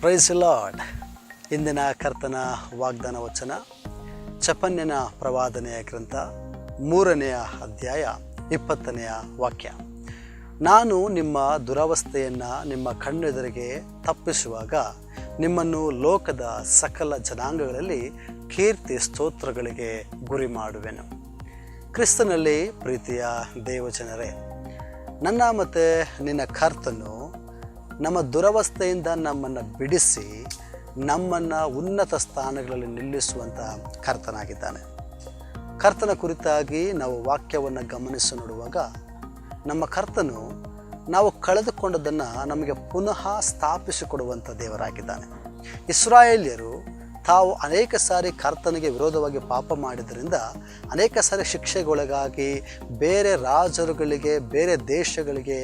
Price lord. ಇಂದಿನ ಕರ್ತನ ವಾಗ್ದಾನ ವಚನ ಚಪನ್ಯನ ಪ್ರವಾದನೆಯ ಗ್ರಂಥ 3ನೆಯ ಅಧ್ಯಾಯ 20ನೆಯ ವಾಕ್ಯ. ನಾನು ನಿಮ್ಮ ದುರವಸ್ಥೆಯನ್ನು ನಿಮ್ಮ ಕಣ್ಣೆದುರಿಗೆ ತಪ್ಪಿಸುವಾಗ ನಿಮ್ಮನ್ನು ಲೋಕದ ಸಕಲ ಜನಾಂಗಗಳಲ್ಲಿ ಕೀರ್ತಿ ಸ್ತೋತ್ರಗಳಿಗೆ ಗುರಿ ಮಾಡುವೆನು. ಕ್ರಿಸ್ತನಲ್ಲಿ ಪ್ರೀತಿಯ ದೇವಜನರೇ, ನನ್ನ ಮತ್ತು ನಿನ್ನ ಕರ್ತನು ನಮ್ಮ ದುರವಸ್ಥೆಯಿಂದ ನಮ್ಮನ್ನು ಬಿಡಿಸಿ ನಮ್ಮನ್ನು ಉನ್ನತ ಸ್ಥಾನಗಳಲ್ಲಿ ನಿಲ್ಲಿಸುವಂಥ ಕರ್ತನಾಗಿದ್ದಾನೆ. ಕರ್ತನ ಕುರಿತಾಗಿ ನಾವು ವಾಕ್ಯವನ್ನು ಗಮನಿಸಿ ನೋಡುವಾಗ ನಮ್ಮ ಕರ್ತನು ನಾವು ಕಳೆದುಕೊಂಡದನ್ನು ನಮಗೆ ಪುನಃ ಸ್ಥಾಪಿಸಿಕೊಡುವಂಥ ದೇವರಾಗಿದ್ದಾನೆ. ಇಸ್ರಾಯೇಲ್ಯರು ತಾವು ಅನೇಕ ಸಾರಿ ಕರ್ತನಿಗೆ ವಿರೋಧವಾಗಿ ಪಾಪ ಮಾಡಿದ್ದರಿಂದ ಅನೇಕ ಸಾರಿ ಶಿಕ್ಷೆಗೊಳಗಾಗಿ ಬೇರೆ ರಾಜರುಗಳಿಗೆ, ಬೇರೆ ದೇಶಗಳಿಗೆ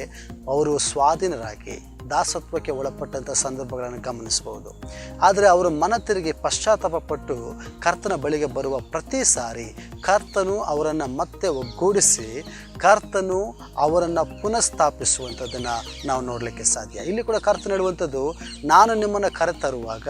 ಅವರು ಸ್ವಾಧೀನರಾಗಿ ದಾಸತ್ವಕ್ಕೆ ಒಳಪಟ್ಟಂಥ ಸಂದರ್ಭಗಳನ್ನು ಗಮನಿಸಬಹುದು. ಆದರೆ ಅವರು ಮನ ತಿರುಗಿ ಪಶ್ಚಾತ್ತಾಪಪಟ್ಟು ಕರ್ತನ ಬಳಿಗೆ ಬರುವ ಪ್ರತಿ ಸಾರಿ ಕರ್ತನು ಅವರನ್ನು ಮತ್ತೆ ಒಗ್ಗೂಡಿಸಿ ಕರ್ತನು ಅವರನ್ನು ಪುನಃಸ್ಥಾಪಿಸುವಂಥದ್ದನ್ನು ನಾವು ನೋಡಲಿಕ್ಕೆ ಸಾಧ್ಯ. ಇಲ್ಲಿ ಕೂಡ ಕರ್ತನು ಹೇಳುವಂಥದ್ದು, ನಾನು ನಿಮ್ಮನ್ನು ಕರೆತರುವಾಗ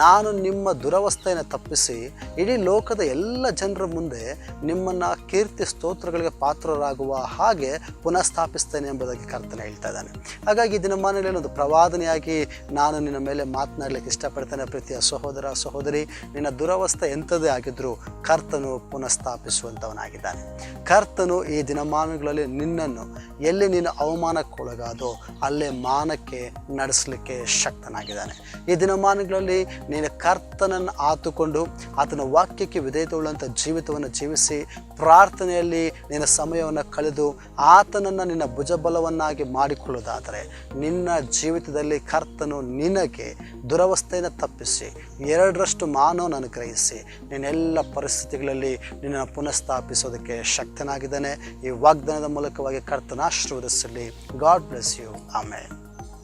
ನಾನು ನಿಮ್ಮ ದುರವಸ್ಥೆಯನ್ನು ತಪ್ಪಿಸಿ ಇಡೀ ಲೋಕದ ಎಲ್ಲ ಜನರ ಮುಂದೆ ನಿಮ್ಮನ್ನು ಕೀರ್ತಿ ಸ್ತೋತ್ರಗಳಿಗೆ ಪಾತ್ರರಾಗುವ ಹಾಗೆ ಪುನಃಸ್ಥಾಪಿಸ್ತೇನೆ ಎಂಬುದಾಗಿ ಕರ್ತನ ಹೇಳ್ತಾ ಇದ್ದಾನೆ. ಹಾಗಾಗಿ ದಿನಮಾನಗಳಲ್ಲಿ ಒಂದು ಪ್ರವಾದನೆಯಾಗಿ ನಾನು ನಿನ್ನ ಮೇಲೆ ಮಾತನಾಡಲಿಕ್ಕೆ ಇಷ್ಟಪಡ್ತೇನೆ. ಪ್ರೀತಿಯ ಸಹೋದರ ಸಹೋದರಿ, ನಿನ್ನ ದುರವಸ್ಥೆ ಎಂಥದೇ ಆಗಿದ್ದರೂ ಕರ್ತನು ಪುನಃಸ್ಥಾಪಿಸುವಂಥವನಾಗಿದ್ದಾನೆ. ಕರ್ತನು ಈ ದಿನಮಾನಗಳಲ್ಲಿ ನಿನ್ನನ್ನು ಎಲ್ಲಿ ನೀನು ಅವಮಾನಕ್ಕೊಳಗಾದೋ ಅಲ್ಲೇ ಮಾನಕ್ಕೆ ನಡೆಸಲಿಕ್ಕೆ ಶಕ್ತನಾಗಿದ್ದಾನೆ. ಈ ದಿನಮಾನಗಳಲ್ಲಿ ನೀನು ಕರ್ತನನ್ನು ಆತುಕೊಂಡು ಆತನ ವಾಕ್ಯಕ್ಕೆ ವಿಧೇಯತೆಯುಳ್ಳಂಥ ಜೀವಿತವನ್ನು ಜೀವಿಸಿ ಪ್ರಾರ್ಥನೆಯಲ್ಲಿ ನಿನ್ನ ಸಮಯವನ್ನು ಕಳೆದು ಆತನನ್ನು ನಿನ್ನ ಭುಜಬಲವನ್ನಾಗಿ ಮಾಡಿಕೊಳ್ಳೋದಾದರೆ ನಿನ್ನ ಜೀವಿತದಲ್ಲಿ ಕರ್ತನು ನಿನಗೆ ದುರವಸ್ಥೆಯನ್ನು ತಪ್ಪಿಸಿ 2ರಷ್ಟು ಮಾನವನ್ನು ಅನುಗ್ರಹಿಸಿ ನಿನ್ನೆಲ್ಲ ಪರಿಸ್ಥಿತಿಗಳಲ್ಲಿ ನಿನ್ನನ್ನು ಪುನಃಸ್ಥಾಪಿಸೋದಕ್ಕೆ ಶಕ್ತನಾಗಿದ್ದಾನೆ. ಈ ವಾಗ್ದಾನದ ಮೂಲಕವಾಗಿ ಕರ್ತನ ಆಶೀರ್ವದಿಸಲಿ. God bless you. ಆಮೆನ್.